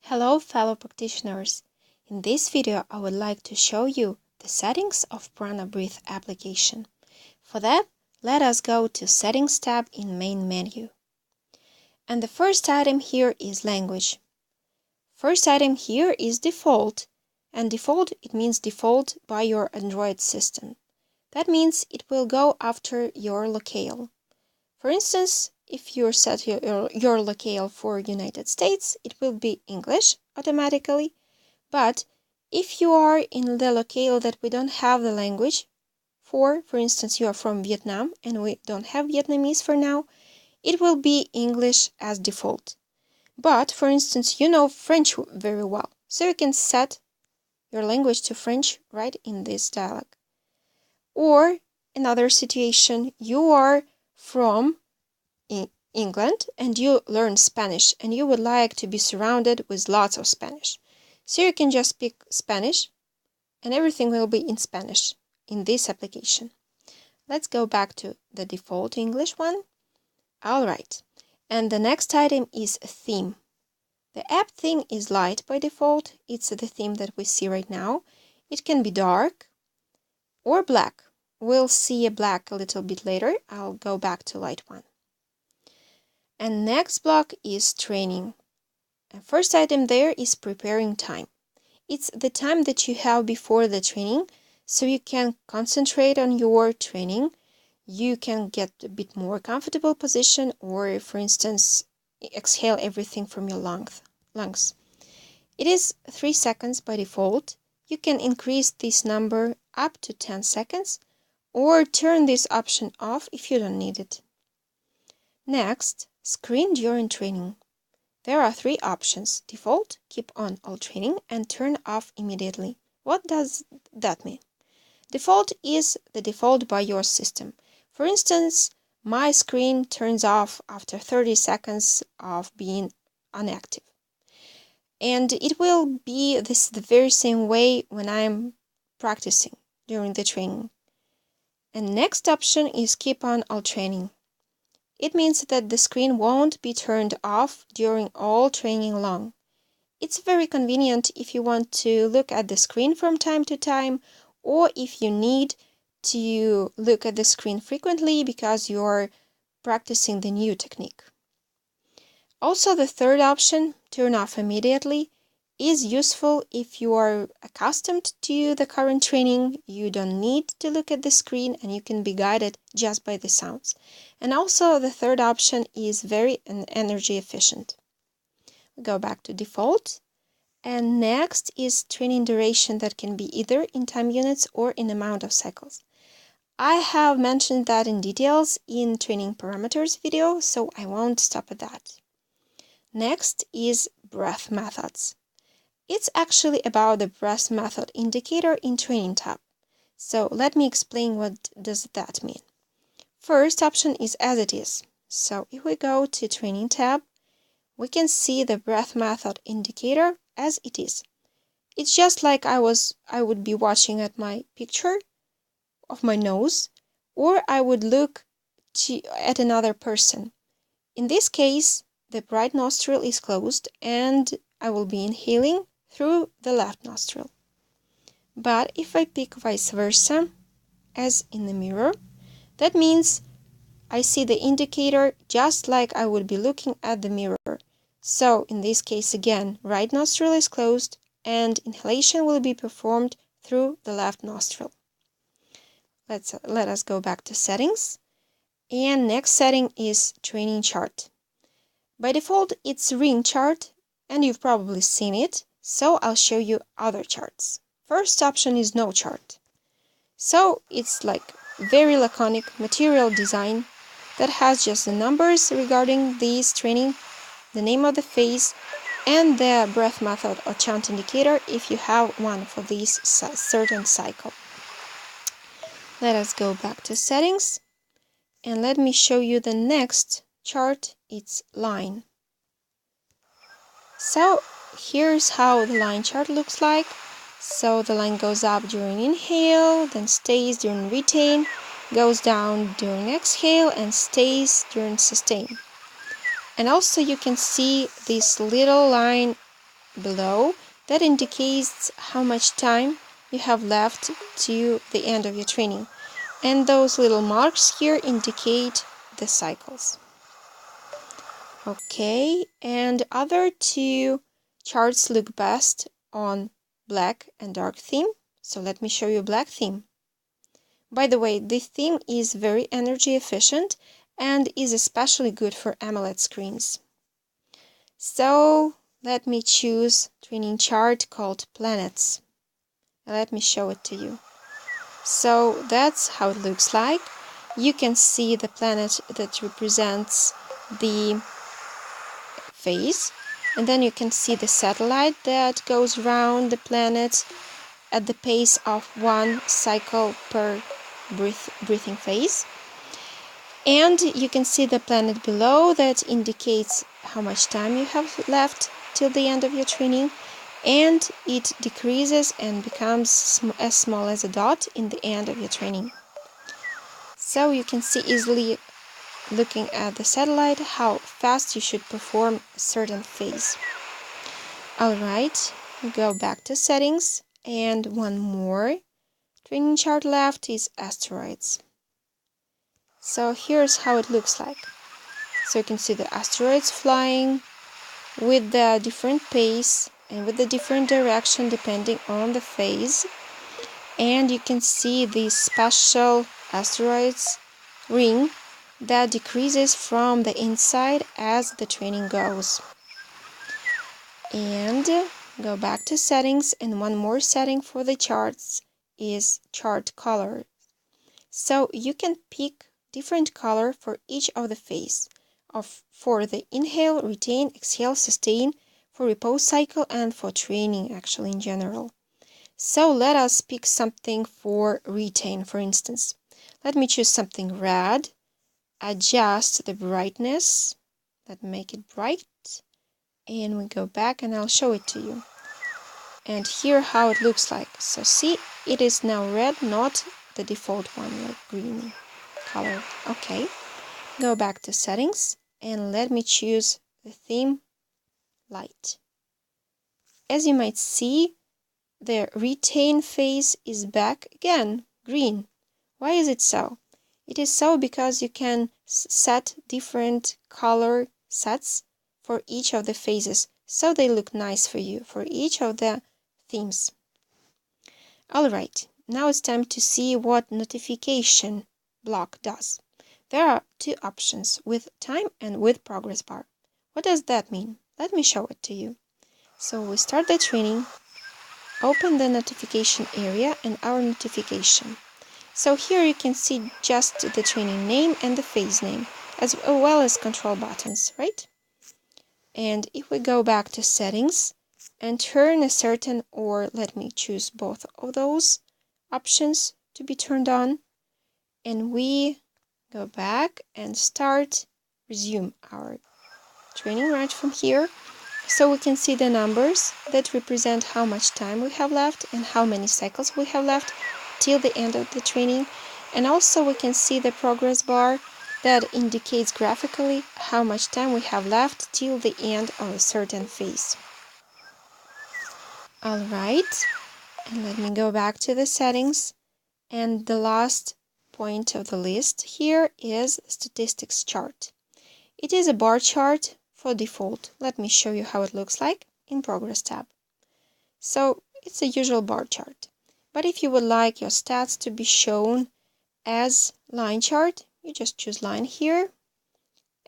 Hello fellow practitioners. In this video I would like to show you the settings of Prana Breathe application. For that, let us go to Settings tab in Main menu. And the first item here is Language. First item here is Default, and default it means default by your Android system. That means it will go after your locale. For instance, if you set your locale for United States, it will be English automatically. But if you are in the locale that we don't have the language for instance, you are from Vietnam and we don't have Vietnamese for now, it will be English as default. But, for instance, you know French very well, so you can set your language to French right in this dialog. Or, another situation, you are from England and you learn Spanish and you would like to be surrounded with lots of Spanish. So you can just pick Spanish and everything will be in Spanish in this application. Let's go back to the default English one. Alright, and the next item is Theme. The app theme is light by default. It's the theme that we see right now. It can be dark or black. We'll see a black a little bit later. I'll go back to light one. And next block is Training. And first item there is Preparing Time. It's the time that you have before the training, so you can concentrate on your training. You can get a bit more comfortable position, or for instance, exhale everything from your lungs. It is 3 seconds by default. You can increase this number up to 10 seconds, or turn this option off if you don't need it. Next, Screen during training. There are 3 options: default, keep on all training, and turn off immediately. What does that mean? Default is the default by your system. For instance, my screen turns off after 30 seconds of being inactive. And it will be the very same way when I'm practicing during the training. And next option is keep on all training. It means that the screen won't be turned off during all training long. It's very convenient if you want to look at the screen from time to time, or if you need to look at the screen frequently because you're practicing the new technique. Also, the third option, turn off immediately, is useful if you are accustomed to the current training. You don't need to look at the screen and you can be guided just by the sounds. And also the third option is very energy efficient. We go back to default. And next is training duration that can be either in time units or in amount of cycles. I have mentioned that in details in training parameters video, so I won't stop at that. Next is breath methods. It's actually about the breath method indicator in Training tab. So let me explain what does that mean. First option is as it is. So if we go to Training tab, we can see the breath method indicator as it is. It's just like I would be watching at my picture of my nose, or I would look at another person. In this case, the right nostril is closed and I will be inhaling through the left nostril. But if I pick vice versa, as in the mirror, that means I see the indicator just like I would be looking at the mirror. So in this case again, right nostril is closed and inhalation will be performed through the left nostril. Let us go back to settings. And next setting is training chart. By default, it's ring chart, and you've probably seen it, so I'll show you other charts. First option is no chart. So it's like very laconic material design that has just the numbers regarding this training, the name of the phase, and the breath method or chant indicator if you have one for this certain cycle. Let us go back to settings, and let me show you the next chart. It's line. So here's how the line chart looks like. So the line goes up during inhale, then stays during retain, goes down during exhale, and stays during sustain. And also you can see this little line below that indicates how much time you have left to the end of your training. And those little marks here indicate the cycles. Okay, and other two charts look best on black and dark theme. So let me show you black theme. By the way, this theme is very energy efficient and is especially good for AMOLED screens. So let me choose training chart called Planets. Let me show it to you. So that's how it looks like. You can see the planet that represents the phase, and then you can see the satellite that goes around the planet at the pace of 1 cycle per breathing phase. And you can see the planet below that indicates how much time you have left till the end of your training, and it decreases and becomes as small as a dot in the end of your training. So you can see easily, looking at the satellite, how fast you should perform a certain phase. Alright, go back to settings, and one more training chart left is asteroids. So here's how it looks like. So you can see the asteroids flying with the different pace and with the different direction depending on the phase. And you can see the special asteroids ring that decreases from the inside as the training goes. And go back to settings, and one more setting for the charts is chart color. So you can pick different color for each of the phase for the inhale, retain, exhale, sustain, for repose cycle, and for training actually in general. So let us pick something for retain, for instance. Let me choose something red, adjust the brightness, let's make it bright, and we go back and I'll show it to you. And here how it looks like. So see, it is now red, not the default one like green color. Okay, go back to settings and let me choose the theme light. As you might see, the retain phase is back again, green. Why is it so? It is so because you can set different color sets for each of the phases, so they look nice for you, for each of the themes. Alright, now it's time to see what notification block does. There are two options, with time and with progress bar. What does that mean? Let me show it to you. So we start the training, open the notification area and our notification. So here you can see just the training name and the phase name, as well as control buttons, right? And if we go back to settings and turn a certain, or let me choose both of those options to be turned on, and we go back and resume our training right from here. So we can see the numbers that represent how much time we have left and how many cycles we have left till the end of the training. And also we can see the progress bar that indicates graphically how much time we have left till the end of a certain phase. Alright, and let me go back to the settings, and the last point of the list here is statistics chart. It is a bar chart for default. Let me show you how it looks like in Progress tab. So it's a usual bar chart, but if you would like your stats to be shown as line chart, you just choose line here,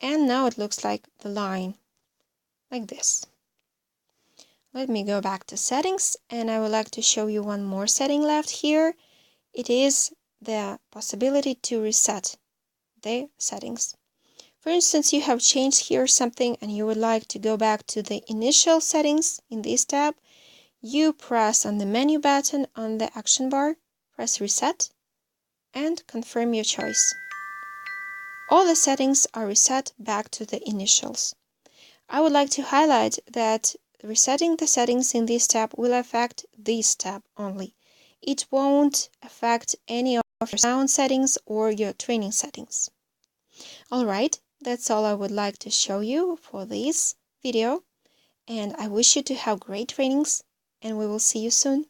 and now it looks like the line, like this. Let me go back to settings, and I would like to show you one more setting left here. It is the possibility to reset the settings. For instance, you have changed here something and you would like to go back to the initial settings in this tab. You press on the menu button on the action bar, press reset, and confirm your choice. All the settings are reset back to the initials. I would like to highlight that resetting the settings in this tab will affect this tab only. It won't affect any of your sound settings or your training settings. Alright, that's all I would like to show you for this video. and I wish you to have great trainings, and we will see you soon.